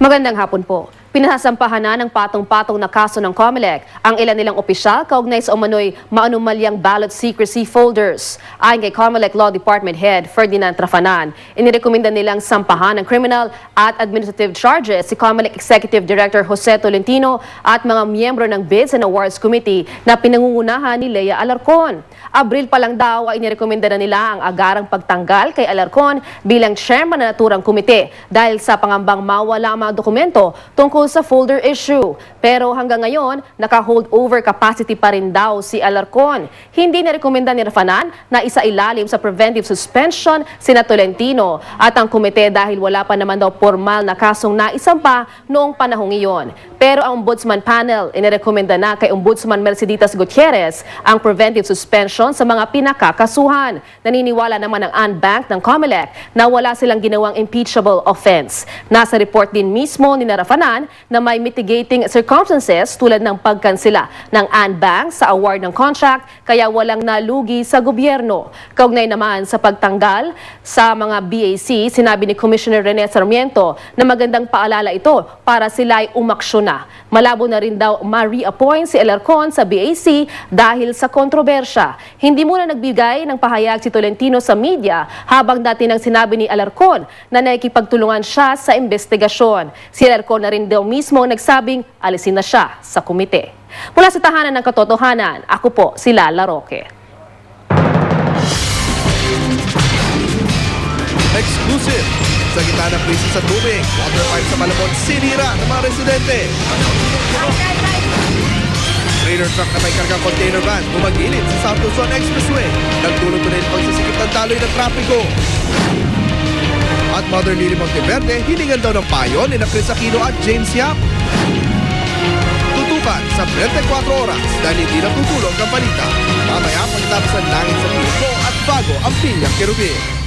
Magandang hapon po. Pinasasampahan na ng patong-patong na kaso ng COMELEC ang ilan nilang opisyal kaugnay sa umano'y maanumalyang ballot secrecy folders. Ayon kay COMELEC Law Department Head Ferdinand Trafanan, inirekomenda nilang sampahan ng criminal at administrative charges si COMELEC Executive Director Jose Tolentino at mga miyembro ng Bids and Awards Committee na pinangungunahan ni Lea Alarcon. Abril pa lang daw ay inirekomenda na nila ang agarang pagtanggal kay Alarcon bilang chairman na naturang komite dahil sa pangambang mawala ang mga dokumento tungkol sa folder issue. Pero hanggang ngayon, naka-hold over capacity pa rin daw si Alarcon. Hindi nirekomenda ni Rafanan na isailalim sa preventive suspension sina Tolentino at ang komite dahil wala pa naman daw formal na kasong naisampa noong panahong iyon. Pero ang Ombudsman Panel, inirekomenda na kay Ombudsman Merceditas Gutierrez ang preventive suspension sa mga pinakakasuhan. Naniniwala naman ang unbanked ng COMELEC na wala silang ginawang impeachable offense. Nasa report din mismo ni Rafanan na may mitigating circumstances tulad ng pagkansela ng unbank sa award ng contract kaya walang nalugi sa gobyerno. Kaugnay naman sa pagtanggal sa mga BAC, sinabi ni Commissioner Rene Sarmiento na magandang paalala ito para sila ay umaksyon na. Malabo na rin daw ma-reappoint si Alarcon sa BAC dahil sa kontrobersya. Hindi muna nagbigay ng pahayag si Tolentino sa media habang dati nang sinabi ni Alarcon na nakikipagtulungan siya sa investigasyon. Si Alarcon na rin daw mismo nagsabing alisin na siya sa komite. Mula sa tahanan ng katotohanan, ako po si Lala Roque. Exclusive! Sa gitna ng krisis sa tubig, water pipe sa Malabon sinira ng mga residente. Trailer truck na may kargang container van bumagilid sa South Luzon Expressway. Nagtulog na rin pagsisikip ng daloy ng trapiko. At Mother Lily Monteverde, hiningan daw ng payo ni Chris Aquino at James Yap. Tutukan sa 24 oras dahil hindi natutulog ang balita. Mamaya pagkatapos ng langit sa Pilpo at bago ang Pinyang Kerubin.